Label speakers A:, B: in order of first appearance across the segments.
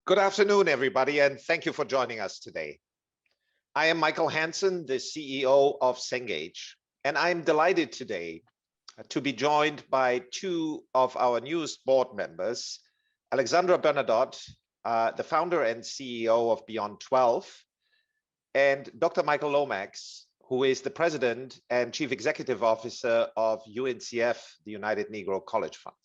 A: Good afternoon, everybody, and thank you for joining us today. I am Michael Hansen, the CEO of Cengage, and I'm delighted today to be joined by two of our newest board members, Alexandra Bernadotte, the founder and CEO of Beyond 12, and Dr. Michael Lomax, who is the president and chief executive officer of UNCF, the United Negro College Fund.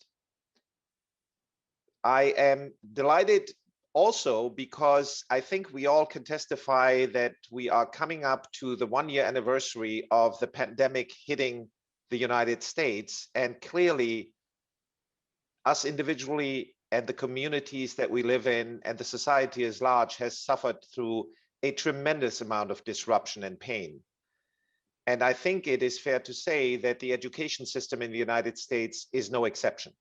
A: I am delighted also because I think we all can testify that we are coming up to the one-year anniversary of the pandemic hitting the United States, and clearly us individually and the communities that we live in and the society as large has suffered through a tremendous amount of disruption and pain. And I think it is fair to say that the education system in the United States is no exception.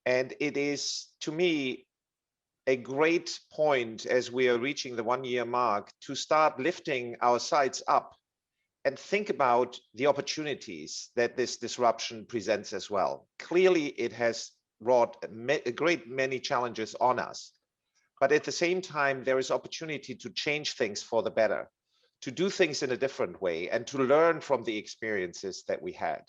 A: And it is, to me, a great point as we are reaching the one-year mark to start lifting our sights up and think about the opportunities that this disruption presents as well. Clearly, it has brought a great many challenges on us, but at the same time, there is opportunity to change things for the better, to do things in a different way, and to learn from the experiences that we had.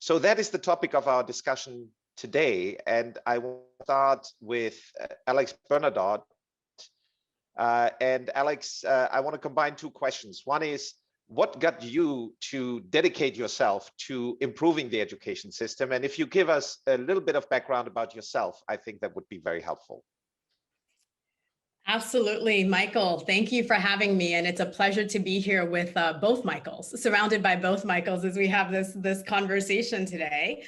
A: So that is the topic of our discussion today, and I will start with Alex Bernadotte. And Alex, I want to combine two questions. One is, what got you to dedicate yourself to improving the education system? And if you give us a little bit of background about yourself, I think that would be very helpful.
B: Absolutely, Michael. Thank you for having me. And it's a pleasure to be here with both Michaels, surrounded by both Michaels as we have this conversation today.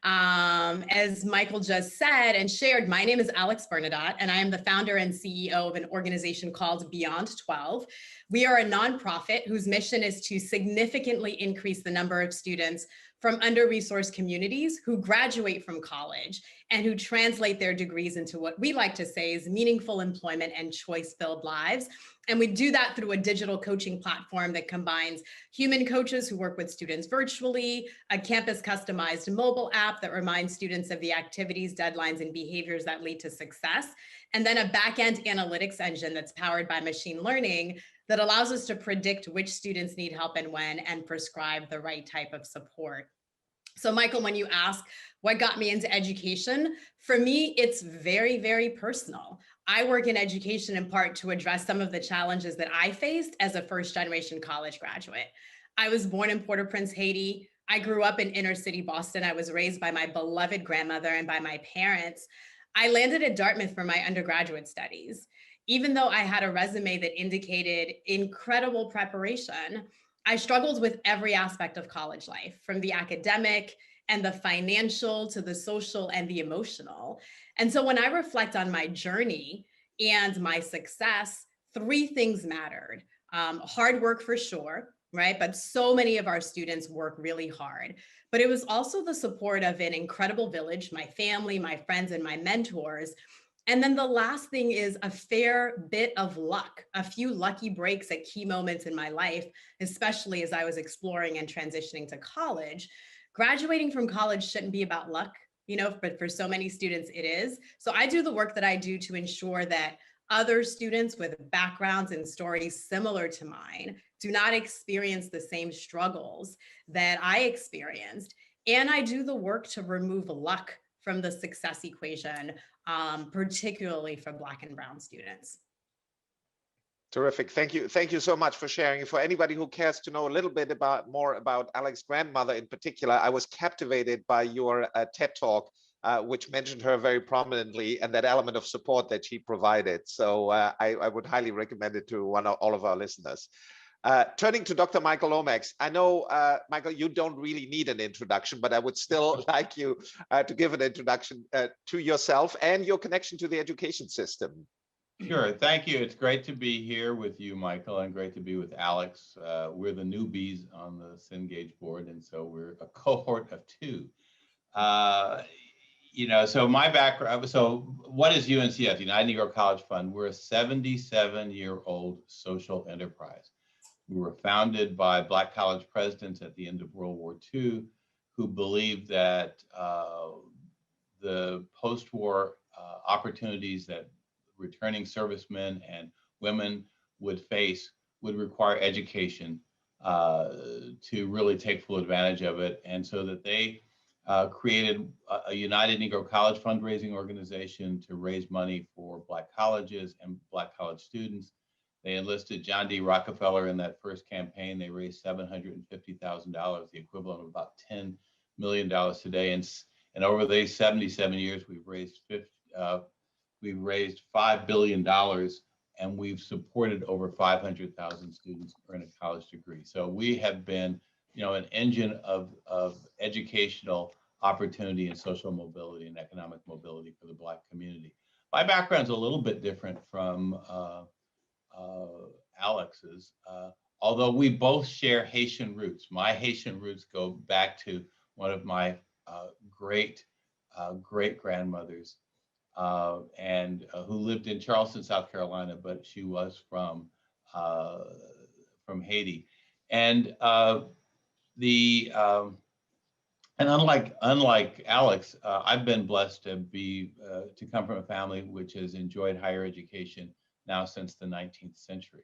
B: As Michael just said and shared, my name is Alex Bernadotte, and I am the founder and CEO of an organization called Beyond 12. We are a nonprofit whose mission is to significantly increase the number of students from under-resourced communities who graduate from college and who translate their degrees into what we like to say is meaningful employment and choice-filled lives. And we do that through a digital coaching platform that combines human coaches who work with students virtually, a campus customized mobile app that reminds students of the activities, deadlines, and behaviors that lead to success, and then a back-end analytics engine that's powered by machine learning that allows us to predict which students need help and when, and prescribe the right type of support. So Michael, when you ask what got me into education, for me, it's very, very personal. I work in education in part to address some of the challenges that I faced as a first-generation college graduate. I was born in Port-au-Prince, Haiti. I grew up in inner city Boston. I was raised by my beloved grandmother and by my parents. I landed at Dartmouth for my undergraduate studies. Even though I had a resume that indicated incredible preparation, I struggled with every aspect of college life, from the academic and the financial to the social and the emotional. And so when I reflect on my journey and my success, three things mattered. Hard work for sure, right? But so many of our students work really hard. But it was also the support of an incredible village, my family, my friends, and my mentors. And then the last thing is a fair bit of luck, a few lucky breaks at key moments in my life, especially as I was exploring and transitioning to college. Graduating from college shouldn't be about luck, but for so many students it is. So I do the work that I do to ensure that other students with backgrounds and stories similar to mine do not experience the same struggles that I experienced. And I do the work to remove luck from the success equation, particularly for Black and Brown students.
A: Terrific. Thank you. Thank you so much for sharing. For anybody who cares to know a little bit more about Alex's grandmother in particular, I was captivated by your TED Talk, which mentioned her very prominently and that element of support that she provided. So I would highly recommend it to all of our listeners. Turning to Dr. Michael Lomax, I know, Michael, you don't really need an introduction, but I would still like you to give an introduction to yourself and your connection to the education system.
C: Sure. Thank you. It's great to be here with you, Michael, and great to be with Alex. We're the newbies on the Cengage board, and so we're a cohort of two. So my background, so what is UNCF, United Negro College Fund? We're a 77-year-old social enterprise. We were founded by Black college presidents at the end of World War II who believed that the post-war opportunities that returning servicemen and women would face would require education to really take full advantage of it. And so that they created a United Negro College fundraising organization to raise money for Black colleges and Black college students. They enlisted John D. Rockefeller in that first campaign. They raised $750,000, the equivalent of about $10 million today. And over these 77 years, we've raised $5 billion, and we've supported over 500,000 students earn a college degree. So we have been, an engine of educational opportunity and social mobility and economic mobility for the Black community. My background's a little bit different from Alex's, although we both share Haitian roots. My Haitian roots go back to one of my great grandmothers, and who lived in Charleston, South Carolina, but she was from Haiti. And and unlike Alex, I've been blessed to come from a family which has enjoyed higher education now since the 19th century.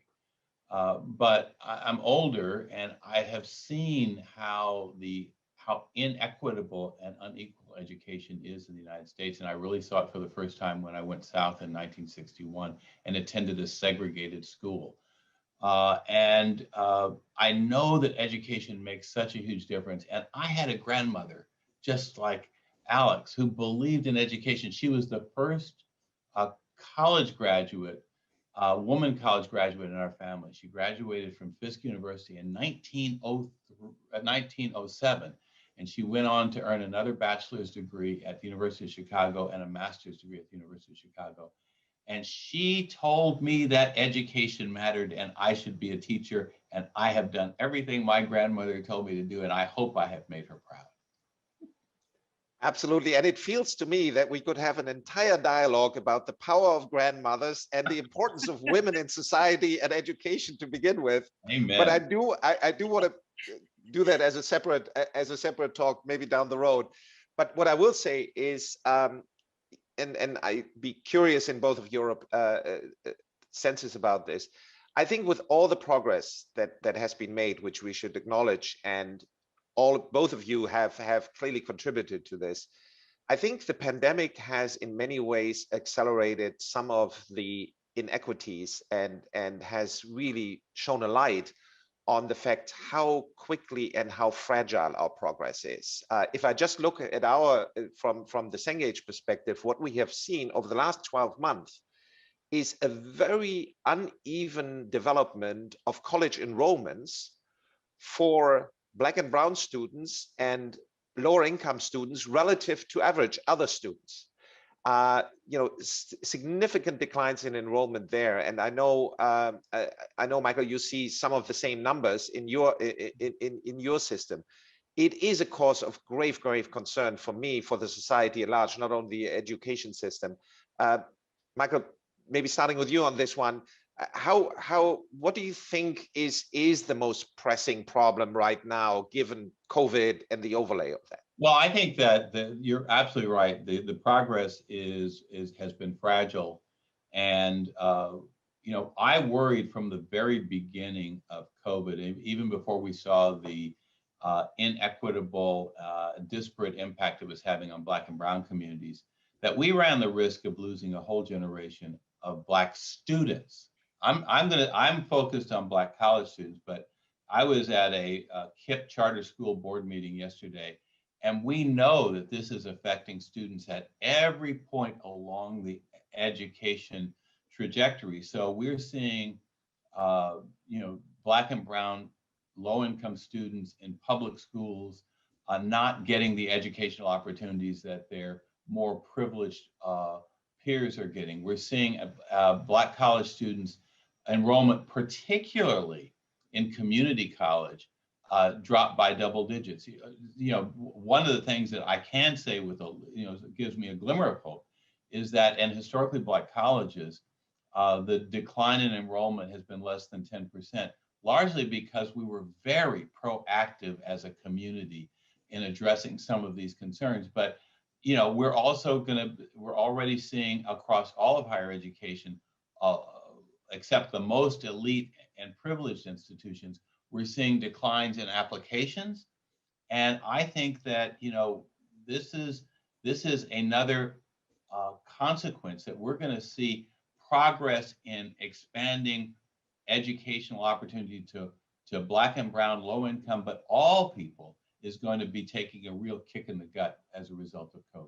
C: But I'm older, and I have seen how inequitable and unequal education is in the United States. And I really saw it for the first time when I went south in 1961 and attended a segregated school. I know that education makes such a huge difference. And I had a grandmother, just like Alex, who believed in education. She was the first college graduate, woman college graduate in our family. She graduated from Fisk University in 1907. And she went on to earn another bachelor's degree at the University of Chicago and a master's degree at the University of Chicago. And she told me that education mattered and I should be a teacher. And I have done everything my grandmother told me to do. And I hope I have made her proud.
A: Absolutely. And it feels to me that we could have an entire dialogue about the power of grandmothers and the importance of women in society and education to begin with.
C: Amen.
A: But I do want to do that as a separate talk, maybe down the road. But what I will say is, and I'd be curious in both of your senses about this. I think with all the progress that has been made, which we should acknowledge, and both of you have clearly contributed to this, I think the pandemic has in many ways accelerated some of the inequities and has really shone a light on the fact how quickly and how fragile our progress is. If I just look at from the Cengage perspective, what we have seen over the last 12 months is a very uneven development of college enrollments for Black and brown students and lower income students relative to average other students. Significant declines in enrollment there, and I know, Michael, you see some of the same numbers in your system. It is a cause of grave concern for me, for the society at large, not only the education system. Michael, maybe starting with you on this one, what do you think is the most pressing problem right now, given COVID and the overlay of that?
C: Well, I think that you're absolutely right. The progress has been fragile, and I worried from the very beginning of COVID, even before we saw the inequitable, disparate impact it was having on Black and brown communities, that we ran the risk of losing a whole generation of Black students. I'm focused on Black college students, but I was at a KIPP charter school board meeting yesterday. And we know that this is affecting students at every point along the education trajectory. So we're seeing, Black and brown low-income students in public schools not getting the educational opportunities that their more privileged peers are getting. We're seeing Black college students enrollment, particularly in community college, drop by double digits. One of the things that I can say gives me a glimmer of hope is that in historically Black colleges, the decline in enrollment has been less than 10%, largely because we were very proactive as a community in addressing some of these concerns. But we're also we're already seeing across all of higher education, except the most elite and privileged institutions, we're seeing declines in applications. And I think that, this is another consequence that we're going to see progress in expanding educational opportunity to Black and brown, low income, but all people is going to be taking a real kick in the gut as a result of COVID.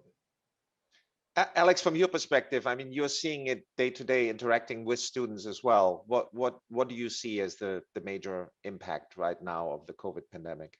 A: Alex, from your perspective, I mean, you're seeing it day to day, interacting with students as well. What do you see as the major impact right now of the COVID pandemic?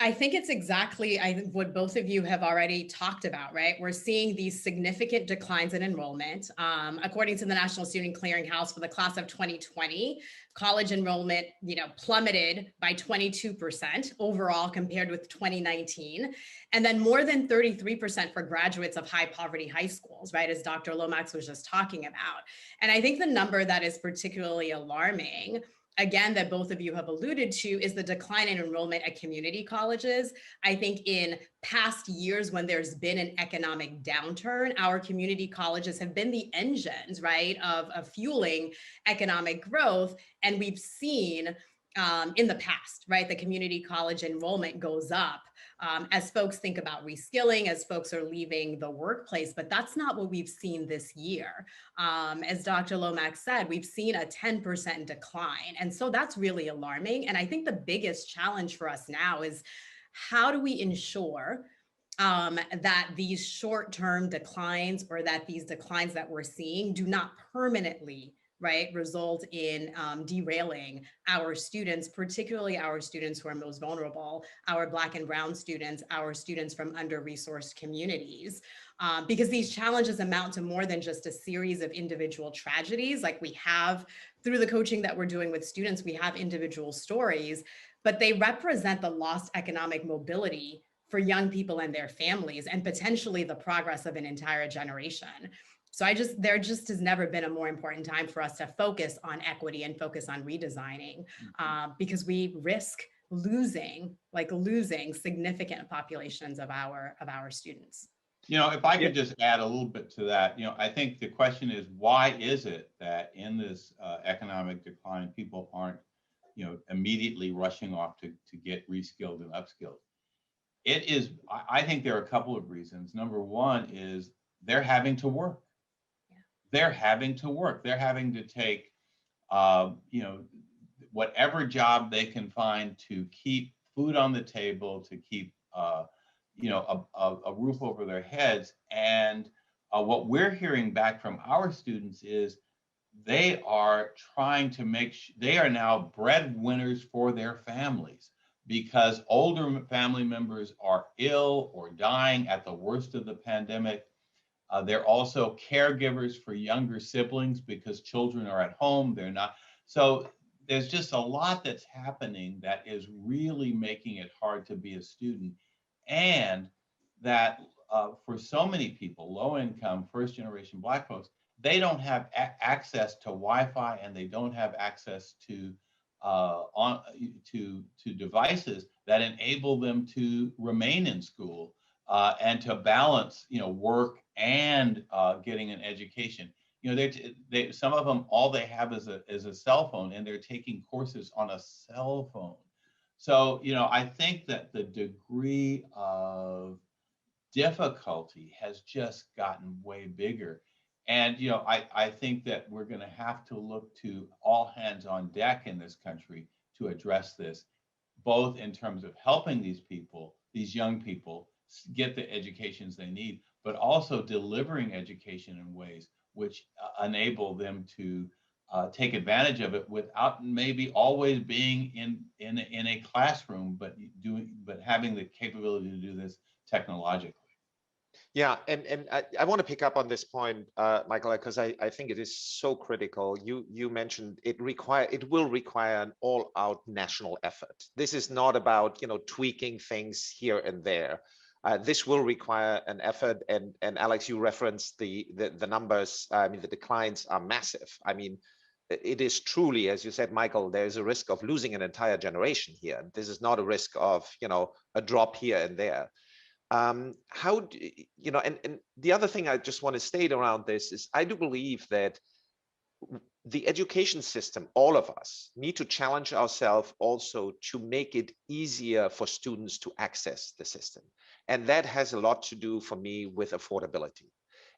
B: I think it's exactly what both of you have already talked about, right? We're seeing these significant declines in enrollment. According to the National Student Clearinghouse, for the class of 2020, college enrollment, plummeted by 22% overall compared with 2019, and then more than 33% for graduates of high poverty high schools, right? As Dr. Lomax was just talking about. And I think the number that is particularly alarming, again, that both of you have alluded to, is the decline in enrollment at community colleges. I think in past years, when there's been an economic downturn, our community colleges have been the engines, right, of fueling economic growth. And we've seen in the past, right, the community college enrollment goes up as folks think about reskilling, as folks are leaving the workplace, but that's not what we've seen this year. As Dr. Lomax said, we've seen a 10% decline. And so that's really alarming. And I think the biggest challenge for us now is, how do we ensure that these short-term declines, or that these declines that we're seeing, do not permanently, right, result in derailing our students, particularly our students who are most vulnerable, our Black and brown students, our students from under-resourced communities. Because these challenges amount to more than just a series of individual tragedies. Like we have, through the coaching that we're doing with students, we have individual stories, but they represent the lost economic mobility for young people and their families, and potentially the progress of an entire generation. So there just has never been a more important time for us to focus on equity and focus on redesigning, because we risk losing significant populations of our students.
C: If I could just add a little bit to that, I think the question is, why is it that in this economic decline, people aren't, immediately rushing off to get reskilled and upskilled? I think there are a couple of reasons. Number one is they're having to work. They're having to work. They're having to take, whatever job they can find to keep food on the table, to keep, a roof over their heads. And what we're hearing back from our students is they are trying to they are now breadwinners for their families, because older family members are ill or dying at the worst of the pandemic. They're also caregivers for younger siblings because children are at home. They're not. So there's just a lot that's happening that is really making it hard to be a student. And that for so many people, low income, first generation Black folks, they don't have access to Wi-Fi, and they don't have access to devices that enable them to remain in school and to balance, work and getting an education. Some of them, all they have is a cell phone, and they're taking courses on a cell phone. So, I think that the degree of difficulty has just gotten way bigger. And, I think that we're going to have to look to all hands on deck in this country to address this, both in terms of helping these people, these young people, get the educations they need, but also delivering education in ways which enable them to take advantage of it without maybe always being in a classroom, but having the capability to do this technologically.
A: Yeah, and I want to pick up on this point, Michael, because I think it is so critical. You mentioned it will require an all-out national effort. This is not about tweaking things here and there. This will require an effort, and Alex, you referenced the numbers. I mean, the declines are massive. I mean, it is truly, as you said, Michael, there's a risk of losing an entire generation here. This is not a risk of a drop here and there. How do, you know, and the other thing I just want to state around this is I do believe that the education system, all of us need to challenge ourselves also to make it easier for students to access the system. And that has a lot to do for me with affordability.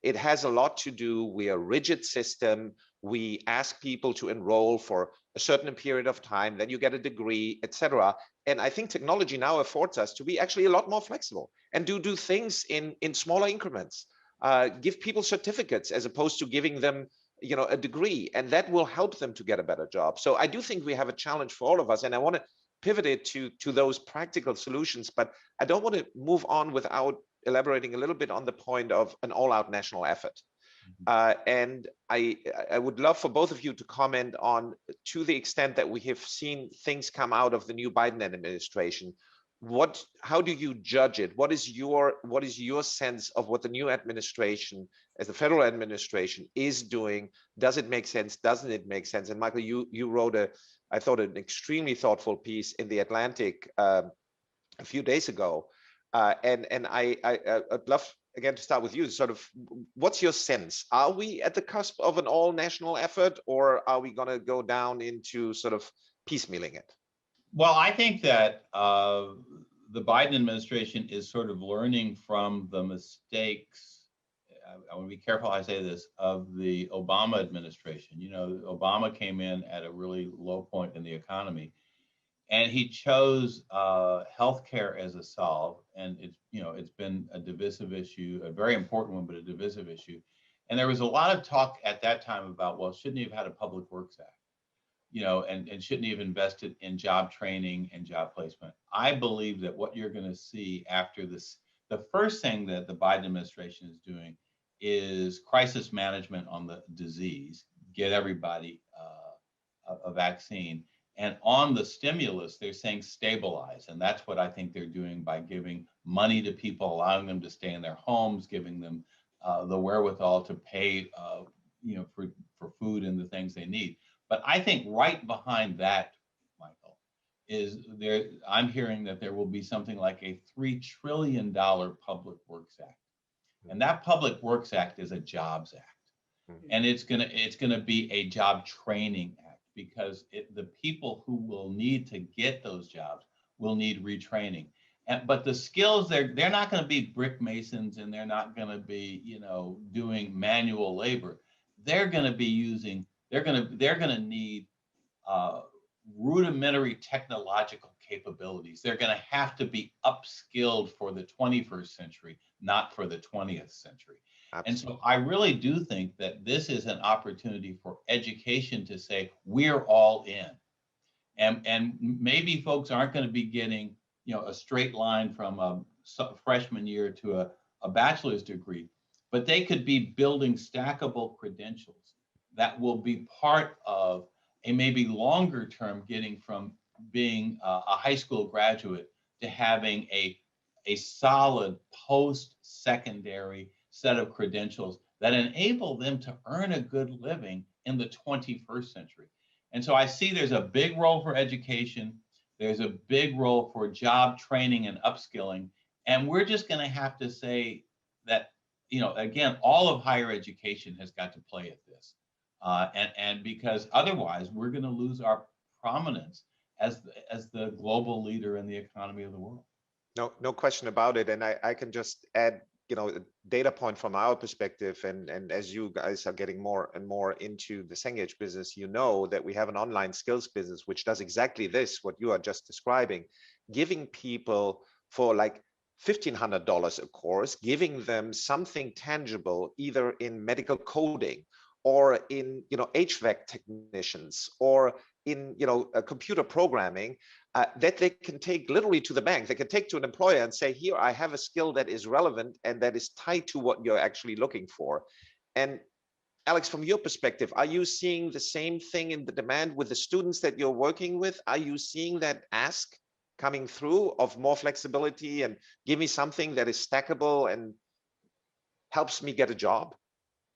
A: It has a lot to do with a rigid system. We ask people to enroll for a certain period of time, then you get a degree, etc. And I think technology now affords us to be actually a lot more flexible and do things in smaller increments. Give people certificates as opposed to giving them a degree, and that will help them to get a better job. So I do think we have a challenge for all of us, and I want to pivot it to those practical solutions, but I don't want to move on without elaborating a little bit on the point of an all-out national effort. And I would love for both of you to comment on, to the extent that we have seen things come out of the new Biden administration, how do you judge it? What is your sense of what the new administration, as the federal administration, is doing? Does it make sense? Doesn't it make sense? And Michael, you wrote I thought, an extremely thoughtful piece in The Atlantic a few days ago. And I'd love, again, to start with you. Sort of, what's your sense? Are we at the cusp of an all-national effort, or are we going to go down into sort of piecemealing it?
C: Well, I think that the Biden administration is sort of learning from the mistakes, I want to be careful how I say this, of the Obama administration. You know, Obama came in at a really low point in the economy, and he chose healthcare as a solve. And it's been a divisive issue, a very important one, but a divisive issue. And there was a lot of talk at that time about, well, shouldn't he have had a Public Works Act? And shouldn't he have invested in job training and job placement? I believe that what you're going to see after this, the first thing that the Biden administration is doing is crisis management on the disease, get everybody a vaccine. And on the stimulus, they're saying stabilize. And that's what I think they're doing by giving money to people, allowing them to stay in their homes, giving them the wherewithal to pay for food and the things they need. But I think right behind that, Michael, is there. I'm hearing that there will be something like a $3 trillion Public Works Act, and that Public Works Act is a jobs act, and it's gonna be a job training act, because the people who will need to get those jobs will need retraining. But the skills, they're not going to be brick masons, and they're not going to be doing manual labor. They're going to be using. They're going to need rudimentary technological capabilities. They're going to have to be upskilled for the 21st century, not for the 20th century. Absolutely. And so I really do think that this is an opportunity for education to say, we're all in. And maybe folks aren't going to be getting a straight line from a freshman year to a bachelor's degree, but they could be building stackable credentials that will be part of a maybe longer term getting from being a high school graduate to having a solid post-secondary set of credentials that enable them to earn a good living in the 21st century. And so I see there's a big role for education. There's a big role for job training and upskilling. And we're just going to have to say that, again, all of higher education has got to play at this. And because otherwise we're going to lose our prominence as the global leader in the economy of the world.
A: No question about it. And I can just add, a data point from our perspective. And as you guys are getting more and more into the Cengage business, that we have an online skills business, which does exactly this, what you are just describing, giving people for like $1,500 a course, giving them something tangible, either in medical coding or in HVAC technicians or in computer programming, that they can take literally to the bank. They can take to an employer and say, here, I have a skill that is relevant and that is tied to what you're actually looking for. And Alex, from your perspective, are you seeing the same thing in the demand with the students that you're working with? Are you seeing that ask coming through of more flexibility and give me something that is stackable and helps me get a job?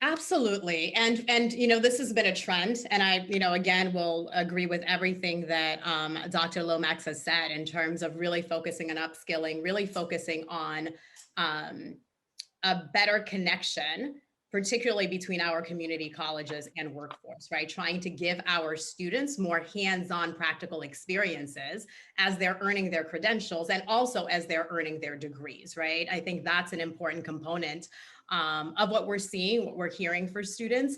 B: Absolutely. And this has been a trend. And I, again, will agree with everything that Dr. Lomax has said in terms of really focusing on upskilling, really focusing on a better connection, particularly between our community colleges and workforce, right? Trying to give our students more hands-on practical experiences as they're earning their credentials and also as they're earning their degrees, right? I think that's an important component of what we're seeing, what we're hearing for students.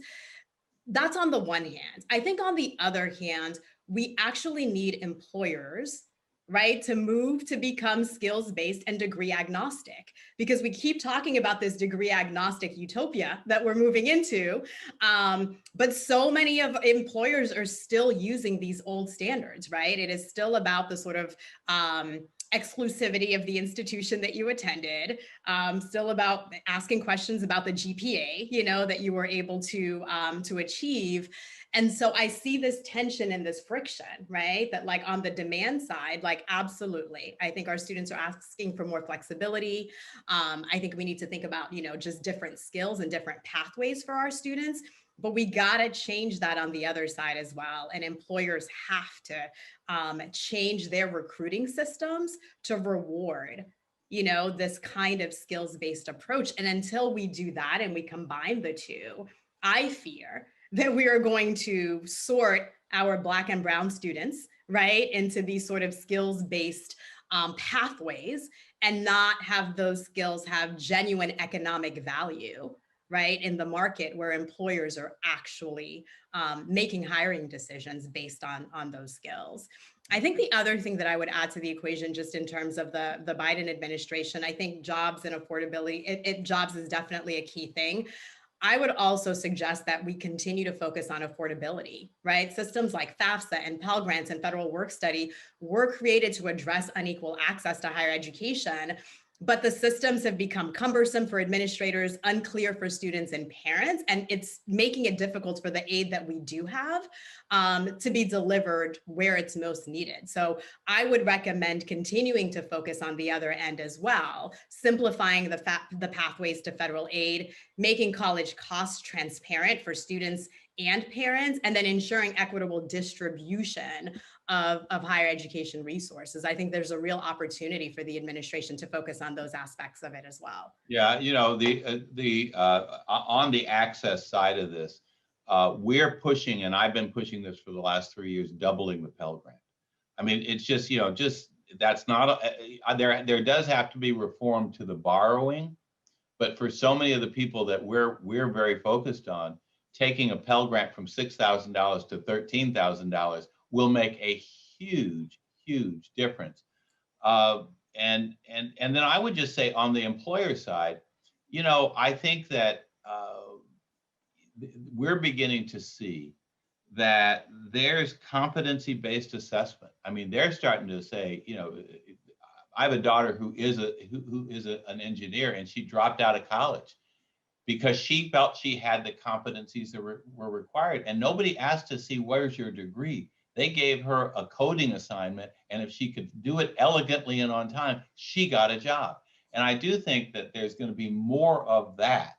B: That's on the one hand. I think on the other hand, we actually need employers, right, to move to become skills-based and degree agnostic, because we keep talking about this degree agnostic utopia that we're moving into. But so many of employers are still using these old standards, right? It is still about the sort of exclusivity of the institution that you attended, still about asking questions about the GPA, that you were able to achieve. And so I see this tension and this friction, right? That like on the demand side, like absolutely, I think our students are asking for more flexibility. I think we need to think about, just different skills and different pathways for our students. But we got to change that on the other side as well. And employers have to change their recruiting systems to reward, this kind of skills-based approach. And until we do that and we combine the two, I fear that we are going to sort our Black and Brown students, right, into these sort of skills-based pathways and not have those skills have genuine economic value, right, in the market where employers are actually making hiring decisions based on those skills. I think the other thing that I would add to the equation, just in terms of the Biden administration, I think jobs and affordability, jobs is definitely a key thing. I would also suggest that we continue to focus on affordability, right? Systems like FAFSA and Pell Grants and Federal Work Study were created to address unequal access to higher education, but the systems have become cumbersome for administrators, unclear for students and parents, and it's making it difficult for the aid that we do have to be delivered where it's most needed. So I would recommend continuing to focus on the other end as well, simplifying the pathways to federal aid, making college costs transparent for students and parents, and then ensuring equitable distribution of higher education resources. I think there's a real opportunity for the administration to focus on those aspects of it as well.
C: Yeah, on the access side of this, we're pushing, and I've been pushing this for the last 3 years, doubling the Pell Grant. I mean, it's just, that's not, there does have to be reform to the borrowing, but for so many of the people that we're very focused on, taking a Pell Grant from $6,000 to $13,000 will make a huge, huge difference. And then I would just say on the employer side, I think that we're beginning to see that there's competency-based assessment. I mean, they're starting to say, I have a daughter who is an engineer, and she dropped out of college because she felt she had the competencies that were required. And nobody asked to see, where's your degree? They gave her a coding assignment, and if she could do it elegantly and on time, she got a job. And I do think that there's going to be more of that.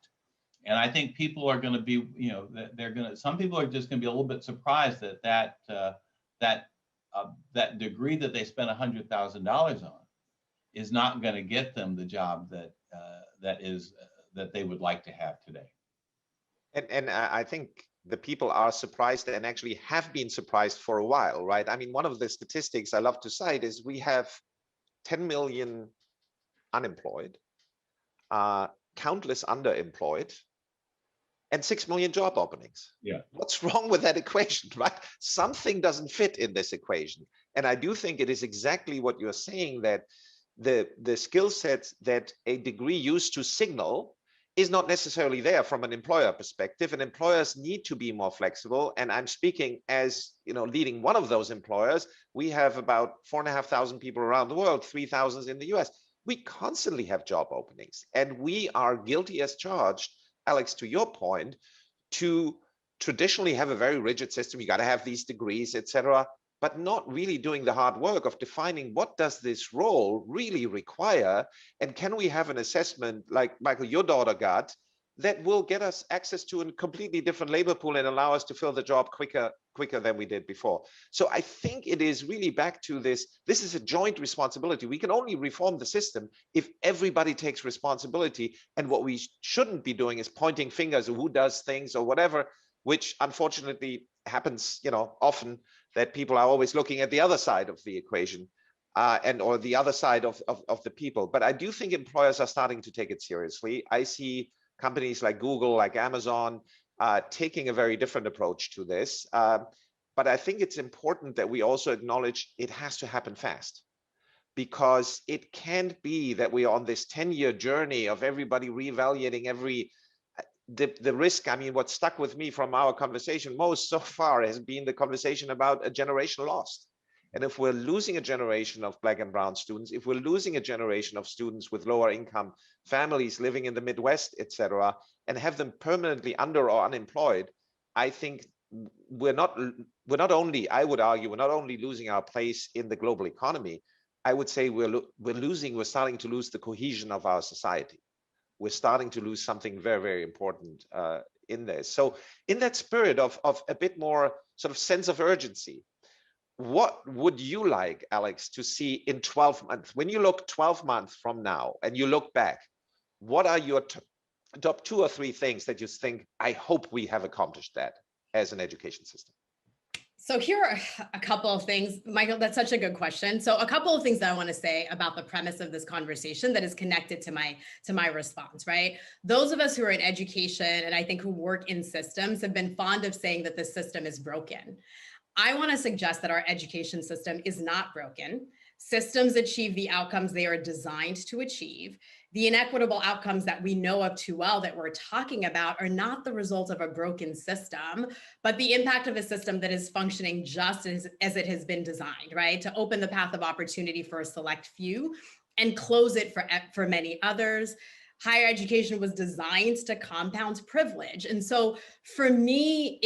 C: And I think people are going to be, some people are just going to be a little bit surprised that that degree that they spent $100,000 on is not going to get them the job that they would like to have today.
A: And I think the people are surprised and actually have been surprised for a while, right? I mean, one of the statistics I love to cite is we have 10 million unemployed, countless underemployed, and 6 million job openings.
C: Yeah.
A: What's wrong with that equation, right? Something doesn't fit in this equation. And I do think it is exactly what you're saying, that the skill sets that a degree used to signal is not necessarily there from an employer perspective, and employers need to be more flexible. And I'm speaking as, leading one of those employers. We have about 4,500 people around the world, 3,000 in the US. We constantly have job openings, and we are guilty as charged, Alex, to your point, to traditionally have a very rigid system. You got to have these degrees, etc., but not really doing the hard work of defining what does this role really require, and can we have an assessment like, Michael, your daughter got, that will get us access to a completely different labor pool and allow us to fill the job quicker than we did before. So I think it is really back to this is a joint responsibility. We can only reform the system if everybody takes responsibility. And what we shouldn't be doing is pointing fingers of who does things or whatever, which unfortunately happens, often, that people are always looking at the other side of the equation. Or the other side of the people. But I do think employers are starting to take it seriously. I see companies like Google, like Amazon, taking a very different approach to this. But I think it's important that we also acknowledge it has to happen fast, because it can't be that we are on this 10-year journey of everybody reevaluating the risk. I mean, what stuck with me from our conversation most so far has been the conversation about a generation lost. And if we're losing a generation of Black and brown students, if we're losing a generation of students with lower income families living in the Midwest, et cetera, and have them permanently under or unemployed, I think we're not only, I would argue, we're not only losing our place in the global economy, I would say we're starting to lose the cohesion of our society. We're starting to lose something very, very important in this. So in that spirit of a bit more sort of sense of urgency, what would you like, Alex, to see in 12 months? When you look 12 months from now and you look back, what are your top 2 or 3 things that you think, I hope we have accomplished that as an education system?
B: So here are a couple of things, Michael, that's such a good question. So a couple of things that I want to say about the premise of this conversation that is connected to my response, right? Those of us who are in education and I think who work in systems have been fond of saying that the system is broken. I want to suggest that our education system is not broken. Systems achieve the outcomes they are designed to achieve. The inequitable outcomes that we know of too well that we're talking about are not the result of a broken system, but the impact of a system that is functioning just as it has been designed, right? To open the path of opportunity for a select few and close it for many others. Higher education was designed to compound privilege. And so for me,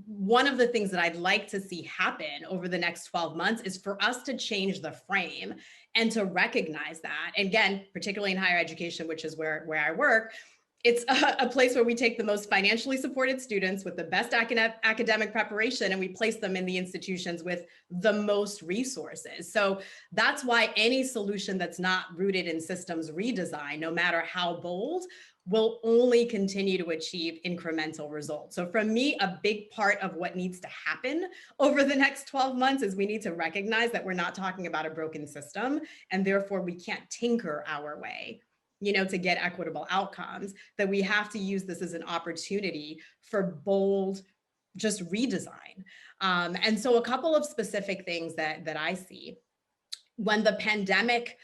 B: one of the things that I'd like to see happen over the next 12 months is for us to change the frame and to recognize that. And again, particularly in higher education, which is where I work, it's a place where we take the most financially supported students with the best academic preparation and we place them in the institutions with the most resources. So that's why any solution that's not rooted in systems redesign, no matter how bold, will only continue to achieve incremental results. So for me, a big part of what needs to happen over the next 12 months is we need to recognize that we're not talking about a broken system and therefore we can't tinker our way to get equitable outcomes, that we have to use this as an opportunity for bold, just redesign. And so a couple of specific things that I see. When the pandemic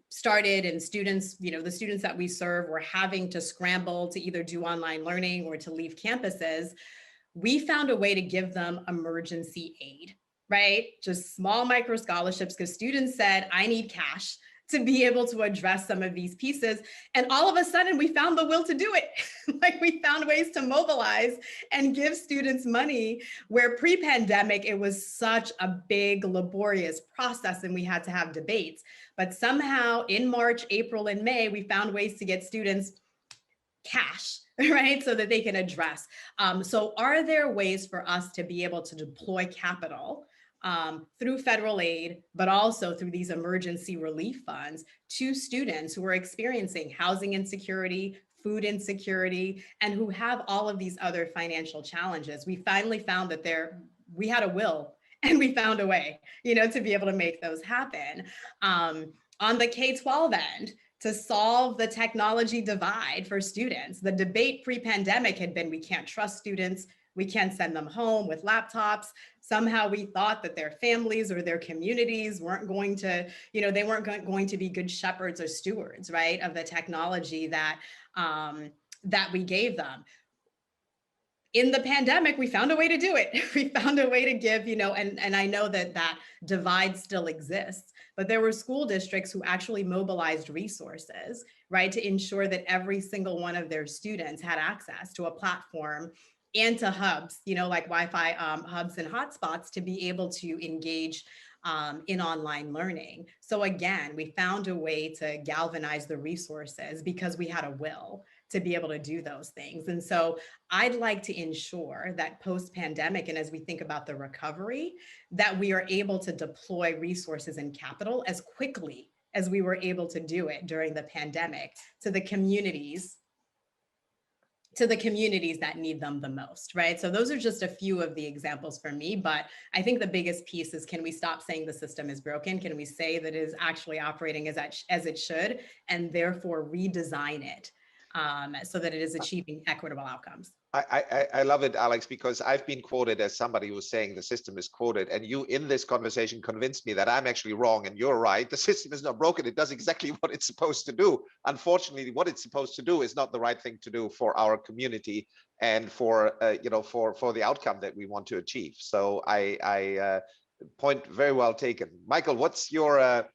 B: started and students, the students that we serve were having to scramble to either do online learning or to leave campuses, we found a way to give them emergency aid, right? Just small micro scholarships because students said, I need cash to be able to address some of these pieces. And all of a sudden we found the will to do it. Like we found ways to mobilize and give students money where pre-pandemic, it was such a big laborious process and we had to have debates. But somehow in March, April, and May, we found ways to get students cash, right? So that they can address. So are there ways for us to be able to deploy capital through federal aid, but also through these emergency relief funds to students who are experiencing housing insecurity, food insecurity, and who have all of these other financial challenges? We finally found that we had a will and we found a way, to be able to make those happen. On the K-12 end, to solve the technology divide for students. The debate pre-pandemic had been, we can't trust students, we can't send them home with laptops. Somehow we thought that their families or their communities weren't going to, they weren't going to be good shepherds or stewards, right, of the technology that we gave them. In the pandemic, we found a way to do it. We found a way to give, and I know that divide still exists, but there were school districts who actually mobilized resources, right, to ensure that every single one of their students had access to a platform and to hubs, like Wi-Fi hubs and hotspots to be able to engage in online learning. So again, we found a way to galvanize the resources because we had a will to be able to do those things. And so I'd like to ensure that post-pandemic, and as we think about the recovery, that we are able to deploy resources and capital as quickly as we were able to do it during the pandemic to the communities that need them the most, right? So those are just a few of the examples for me, but I think the biggest piece is, can we stop saying the system is broken? Can we say that it is actually operating as it should, and therefore redesign it so that it is achieving equitable outcomes?
A: I love it, Alex, because I've been quoted as somebody who's saying the system is quoted, and you in this conversation convinced me that I'm actually wrong and you're right. The system is not broken. It does exactly what it's supposed to do. Unfortunately, what it's supposed to do is not the right thing to do for our community and for for the outcome that we want to achieve. So I point very well taken. Michael, what's your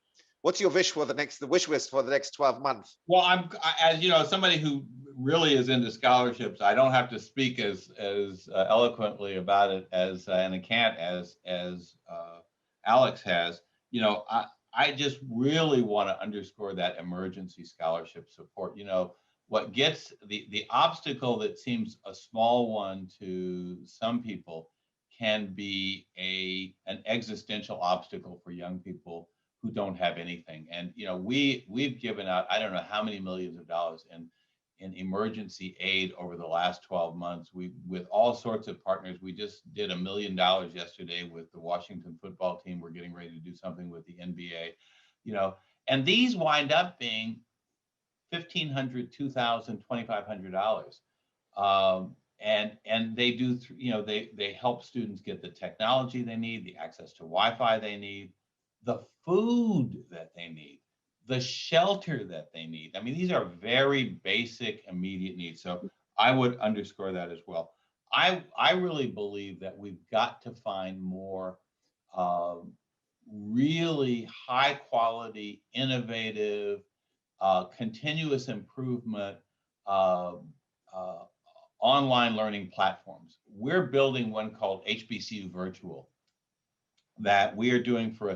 A: wish for the wish list for the next 12 months?
C: Well, as you know, somebody who really is into scholarships, I don't have to speak as eloquently about it as and I can't as Alex has. You know, I just really want to underscore that emergency scholarship support. You know, what gets the obstacle that seems a small one to some people can be an existential obstacle for young people who don't have anything. And you know, we've given out, I don't know how many millions of dollars in emergency aid over the last 12 months. With all sorts of partners. We just did $1 million yesterday with the Washington football team. We're getting ready to do something with the NBA, you know, and these wind up being $1,500, $2,000, $2,500. And they do, you know, they help students get the technology they need, the access to Wi-Fi they need, the food that they need, the shelter that they need. I mean, these are very basic, immediate needs. So I would underscore that as well. I really believe that we've got to find more really high quality, innovative, continuous improvement online learning platforms. We're building one called HBCU Virtual that we are doing for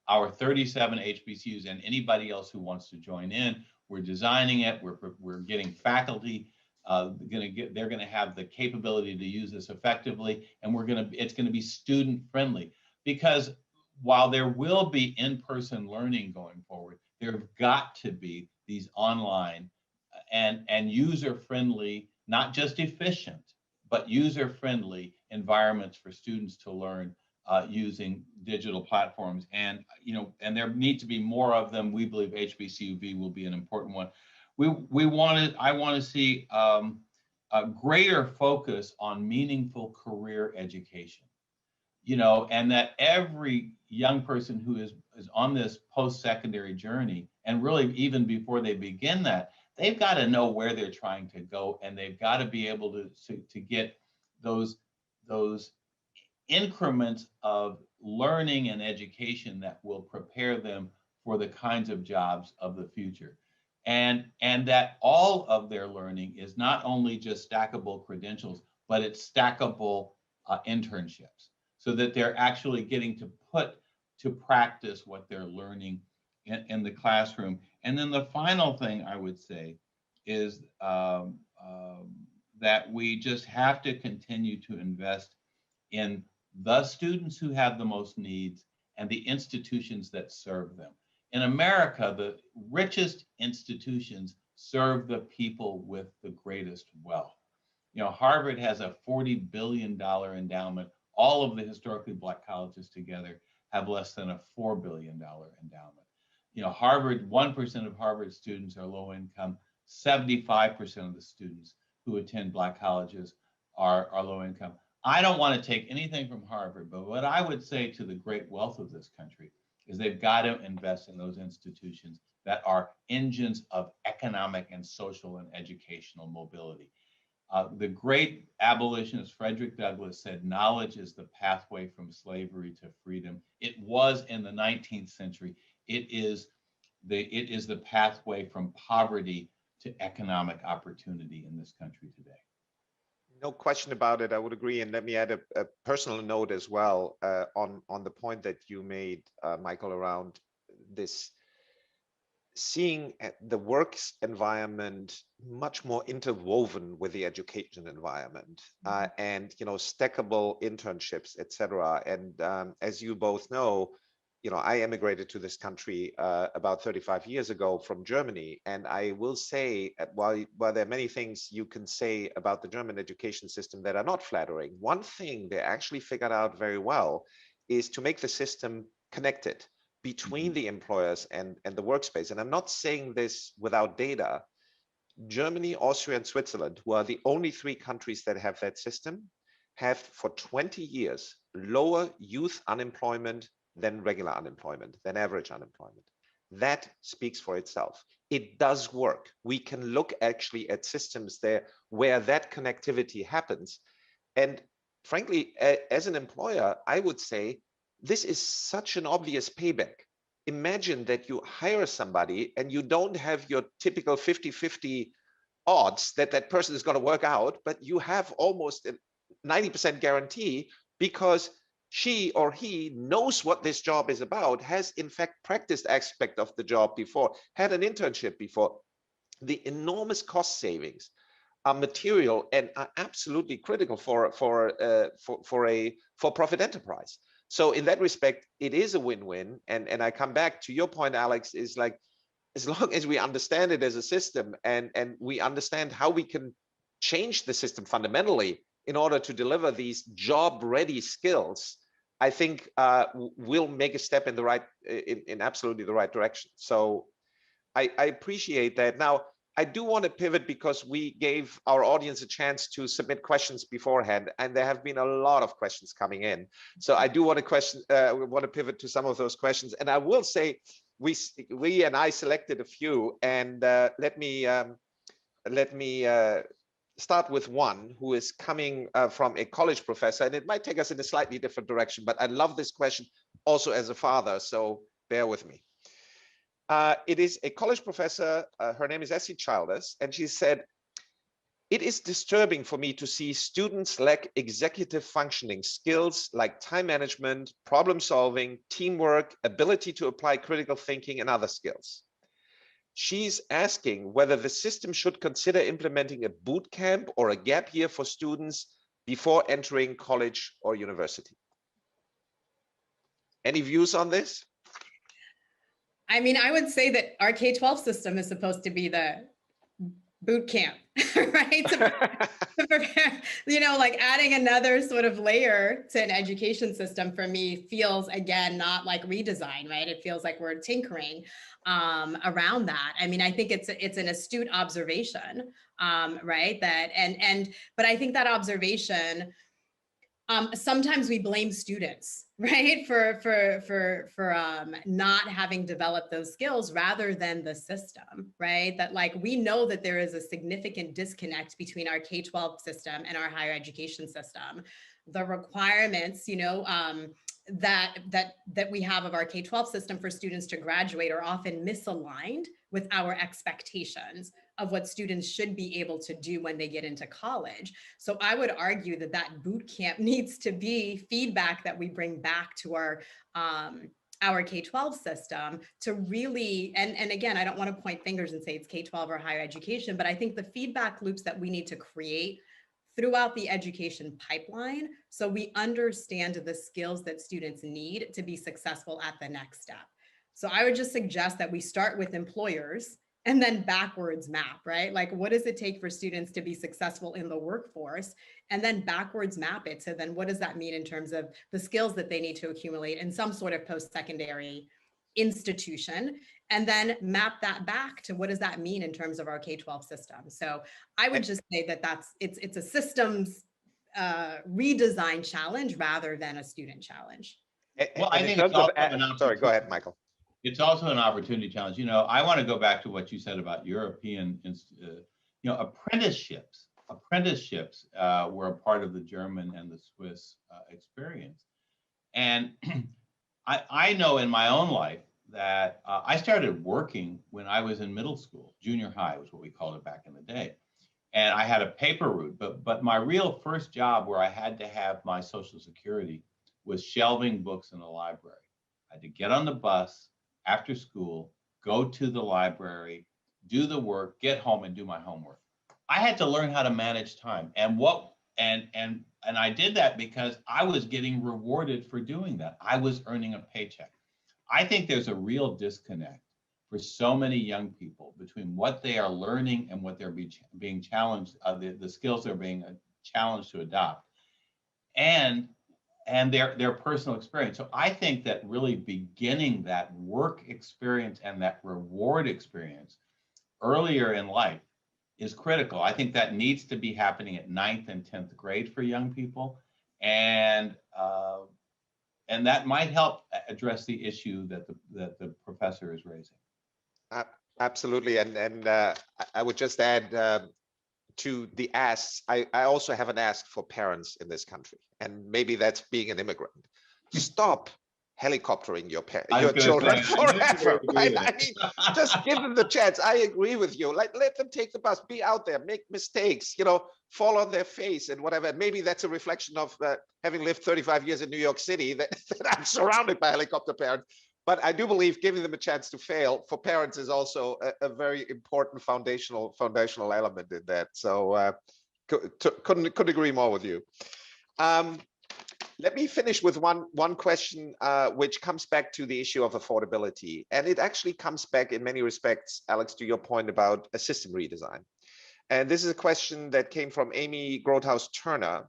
C: our 37 HBCUs and anybody else who wants to join in. We're designing it. We're getting faculty. They're going to have the capability to use this effectively, and it's going to be student friendly, because while there will be in-person learning going forward, there have got to be these online and user friendly, not just efficient, but user friendly environments for students to learn using digital platforms. And you know, and there need to be more of them. We believe HBCUV will be an important one. I want to see a greater focus on meaningful career education. You know, and that every young person who is on this post-secondary journey, and really even before they begin that, they've got to know where they're trying to go, and they've got to be able to get those increments of learning and education that will prepare them for the kinds of jobs of the future. And that all of their learning is not only just stackable credentials, but it's stackable internships, so that they're actually getting to put to practice what they're learning in the classroom. And then the final thing I would say is that we just have to continue to invest in the students who have the most needs and the institutions that serve them. In America, the richest institutions serve the people with the greatest wealth. You know, Harvard has a $40 billion endowment. All of the historically Black colleges together have less than a $4 billion endowment. You know, 1% of Harvard students are low income. 75% of the students who attend Black colleges are low income. I don't want to take anything from Harvard, but what I would say to the great wealth of this country is they've got to invest in those institutions that are engines of economic and social and educational mobility. The great abolitionist Frederick Douglass said, knowledge is the pathway from slavery to freedom. It was in the 19th century. It is the pathway from poverty to economic opportunity in this country today.
A: No question about it. I would agree. And let me add a personal note as well on the point that you made, Michael, around this seeing the works environment much more interwoven with the education environment, and stackable internships, etc. And as you both know, I emigrated to this country about 35 years ago from Germany, and I will say, while there are many things you can say about the German education system that are not flattering, one thing they actually figured out very well is to make the system connected between the employers and the workspace. And I'm not saying this without data. Germany, Austria, and Switzerland, who are the only three countries that have that system, have for 20 years lower youth unemployment than regular unemployment, than average unemployment. That speaks for itself. It does work. We can look actually at systems there where that connectivity happens. And frankly, as an employer, I would say this is such an obvious payback. Imagine that you hire somebody and you don't have your typical 50-50 odds that that person is going to work out, but you have almost a 90% guarantee because she or he knows what this job is about, has in fact practiced aspect of the job before, had an internship before. The enormous cost savings are material and are absolutely critical for profit enterprise. So in that respect, it is a win-win. And I come back to your point, Alex, is like, as long as we understand it as a system and we understand how we can change the system fundamentally in order to deliver these job-ready skills, I think we'll make a step in the right, in absolutely the right direction. So I appreciate that. Now, I do want to pivot because we gave our audience a chance to submit questions beforehand, and there have been a lot of questions coming in. So I do want to pivot to some of those questions. And I will say, we and I selected a few, and let me start with one who is coming from a college professor, and it might take us in a slightly different direction, but I love this question also as a father, so bear with me. It is a college professor. Her name is Essie Childers, and she said, "It is disturbing for me to see students lack executive functioning skills like time management, problem solving, teamwork, ability to apply critical thinking, and other skills." She's asking whether the system should consider implementing a boot camp or a gap year for students before entering college or university. Any views on this?
B: I mean, I would say that our K-12 system is supposed to be the boot camp, right? To prepare, like adding another sort of layer to an education system for me feels, again, not like redesign, right? It feels like we're tinkering around that. I mean, I think it's an astute observation, right? But I think that observation, sometimes we blame students, right, for not having developed those skills rather than the system, right? That like we know that there is a significant disconnect between our K-12 system and our higher education system. The requirements, that we have of our K-12 system for students to graduate are often misaligned with our expectations of what students should be able to do when they get into college. So I would argue that boot camp needs to be feedback that we bring back to our K-12 system to really, and again, I don't want to point fingers and say it's K-12 or higher education, but I think the feedback loops that we need to create throughout the education pipeline, so we understand the skills that students need to be successful at the next step. So I would just suggest that we start with employers and then backwards map, right? Like, what does it take for students to be successful in the workforce? And then backwards map it to then what does that mean in terms of the skills that they need to accumulate in some sort of post-secondary institution, and then map that back to what does that mean in terms of our K-12 system. So I would just say that it's a systems redesign challenge rather than a student challenge.
C: Well, I think it's also an opportunity.
A: Sorry, go ahead, Michael.
C: It's also an opportunity challenge. I want to go back to what you said about European, apprenticeships. Apprenticeships were a part of the German and the Swiss experience. And I know in my own life that I started working when I was in middle school. Junior high was what we called it back in the day. And I had a paper route, but my real first job where I had to have my Social Security was shelving books in the library. I had to get on the bus after school, go to the library, do the work, get home and do my homework. I had to learn how to manage time. And I did that because I was getting rewarded for doing that. I was earning a paycheck. I think there's a real disconnect for so many young people between what they are learning and what they're being challenged, the skills they're being challenged to adopt, and their personal experience. So I think that really beginning that work experience and that reward experience earlier in life is critical. I think that needs to be happening at 9th and 10th grade for young people, and that might help address the issue that the professor is raising.
A: Absolutely, and I would just add to the asks. I also have an ask for parents in this country, and maybe that's being an immigrant. Stop helicoptering your children forever. Right? I mean, just give them the chance. I agree with you. Like, let them take the bus, be out there, make mistakes, fall on their face and whatever. Maybe that's a reflection of having lived 35 years in New York City, that I'm surrounded by helicopter parents. But I do believe giving them a chance to fail for parents is also a very important foundational element in that. So couldn't agree more with you. Let me finish with one question, which comes back to the issue of affordability. And it actually comes back in many respects, Alex, to your point about a system redesign. And this is a question that came from Amy Grothaus-Turner.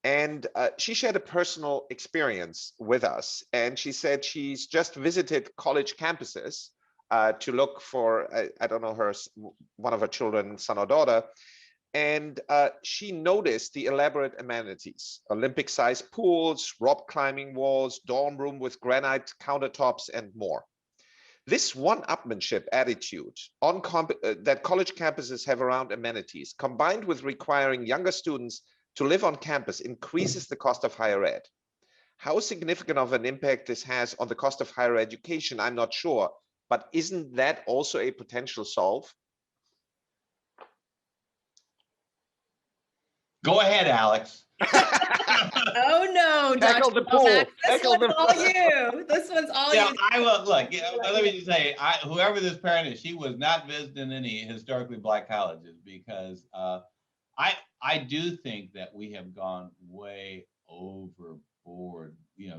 A: And she shared a personal experience with us. And she said she's just visited college campuses to look for, I don't know, one of her children, son or daughter. And she noticed the elaborate amenities: Olympic-sized pools, rope climbing walls, dorm room with granite countertops, and more. This one-upmanship attitude that college campuses have around amenities, combined with requiring younger students to live on campus, increases the cost of higher ed. How significant of an impact this has on the cost of higher education, I'm not sure, but isn't that also a potential solve?
C: Go ahead, Alex.
B: Oh no, Dr. Lomax, this one's all you. This one's all you.
C: I will look. Let me just say, whoever this parent is, she was not visiting any historically Black colleges, because I do think that we have gone way overboard.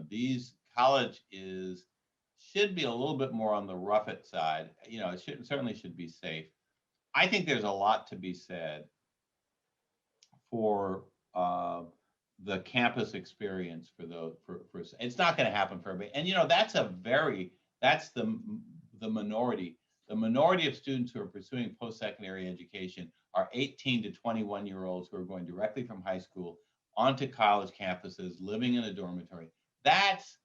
C: These college should be a little bit more on the rough it side. It certainly should be safe. I think there's a lot to be said for the campus experience for it's not going to happen for everybody. And that's the minority. The minority of students who are pursuing post-secondary education are 18 to 21-year-olds who are going directly from high school onto college campuses, living in a dormitory. That's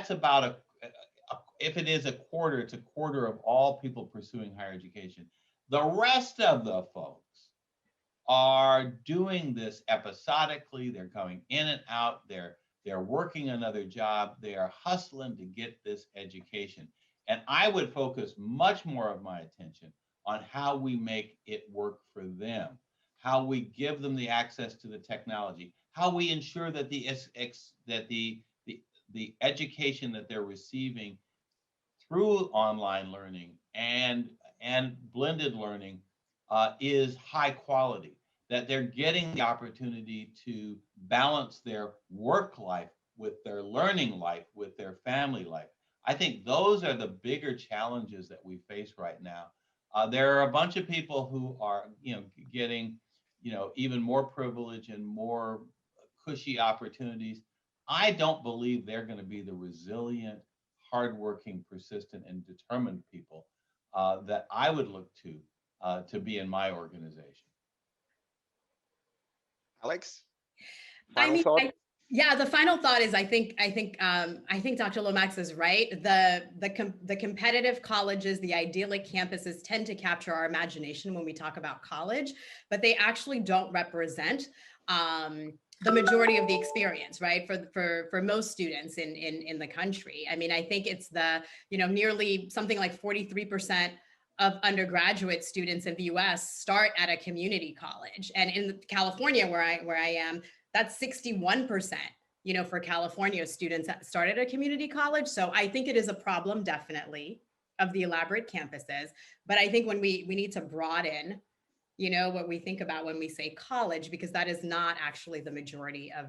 C: about if it is a quarter, it's a quarter of all people pursuing higher education. The rest of the folks are doing this episodically. They're going in and out. They're working another job. They are hustling to get this education. And I would focus much more of my attention on how we make it work for them, how we give them the access to the technology, how we ensure that the education that they're receiving through online learning and blended learning is high quality, that they're getting the opportunity to balance their work life with their learning life, with their family life. I think those are the bigger challenges that we face right now. There are a bunch of people who are, getting, even more privilege and more cushy opportunities. I don't believe they're going to be the resilient, hardworking, persistent, and determined people that I would look to be in my organization.
A: Alex,
B: yeah, the final thought is I think Dr. Lomax is right. The competitive colleges, the idyllic campuses tend to capture our imagination when we talk about college, but they actually don't represent the majority of the experience, right? For most students in the country. I mean, I think it's nearly something like 43% of undergraduate students in the US start at a community college. And in California, where I am, that's 61%, for California students that start at a community college. So I think it is a problem, definitely, of the elaborate campuses. But I think when we need to broaden, what we think about when we say college, because that is not actually the majority of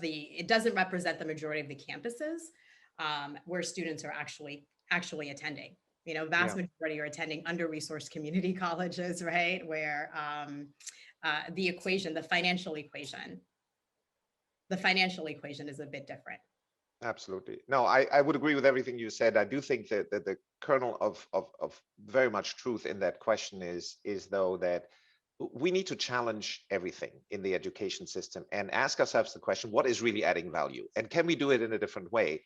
B: it doesn't represent the majority of the campuses where students are actually attending. Vast majority are attending under-resourced community colleges, right? Where the financial equation is a bit different.
A: Absolutely. No, I would agree with everything you said. I do think that the kernel of very much truth in that question is though that we need to challenge everything in the education system and ask ourselves the question, what is really adding value? And can we do it in a different way?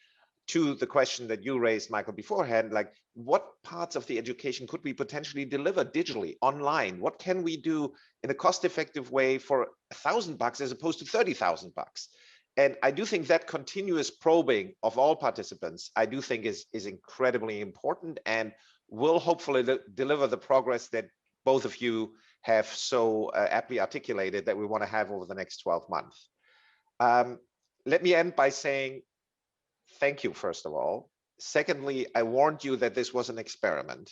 A: To the question that you raised, Michael, beforehand, like what parts of the education could we potentially deliver digitally, online? What can we do in a cost-effective way for $1,000 as opposed to $30,000? And I do think that continuous probing of all participants, I do think is incredibly important and will hopefully deliver the progress that both of you have so aptly articulated that we want to have over the next 12 months. Let me end by saying thank you, first of all. Secondly, I warned you that this was an experiment.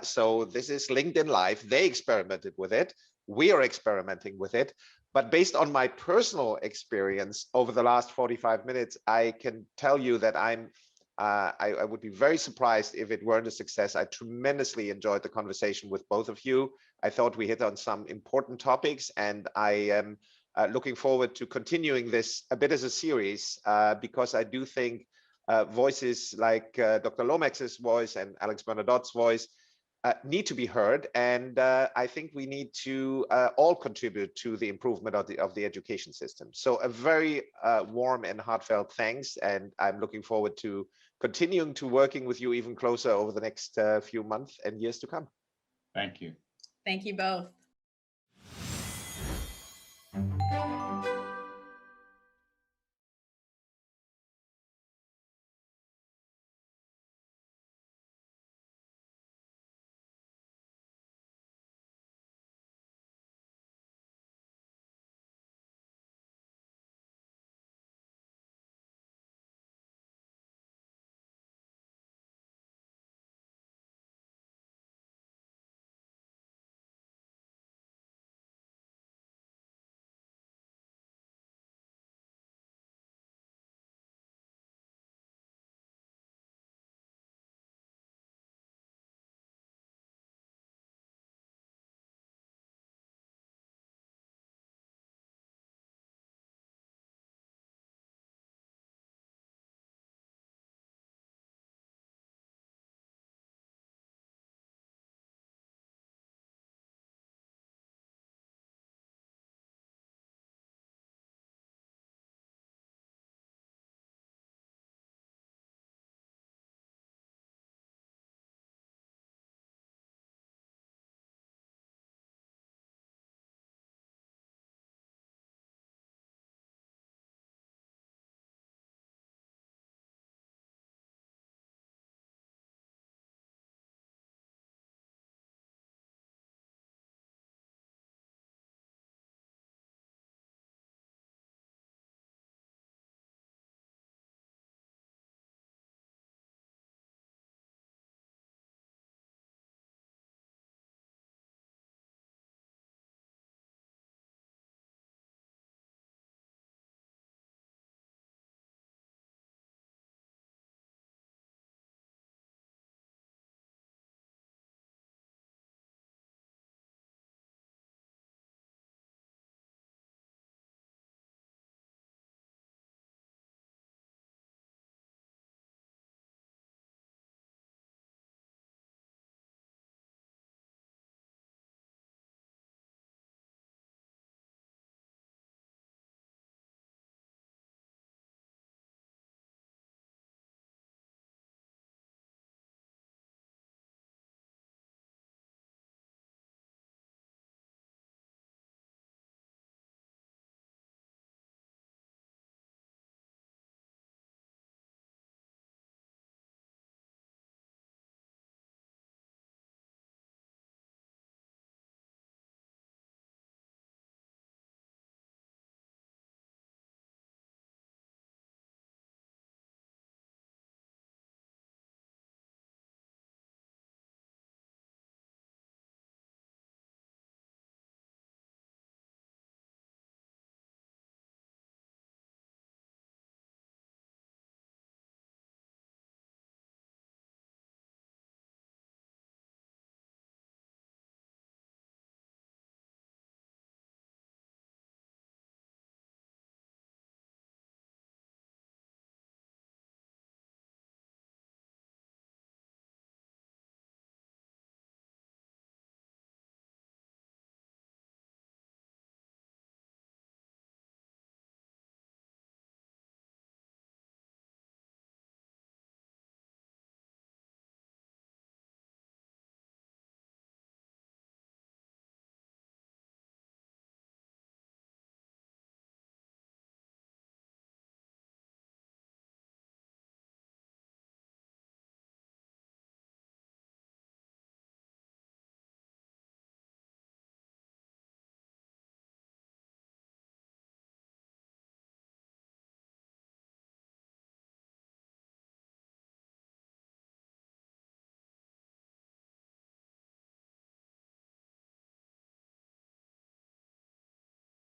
A: So this is LinkedIn Live. They experimented with it. We are experimenting with it. But based on my personal experience over the last 45 minutes, I can tell you that I would be very surprised if it weren't a success. I tremendously enjoyed the conversation with both of you. I thought we hit on some important topics, and I am looking forward to continuing this a bit as a series because I do think voices like Dr. Lomax's voice and Alex Bernadotte's voice need to be heard, and I think we need to all contribute to the improvement of the education system. So a very warm and heartfelt thanks, and I'm looking forward to continuing to working with you even closer over the next few months and years to come.
C: Thank you.
B: Thank you both.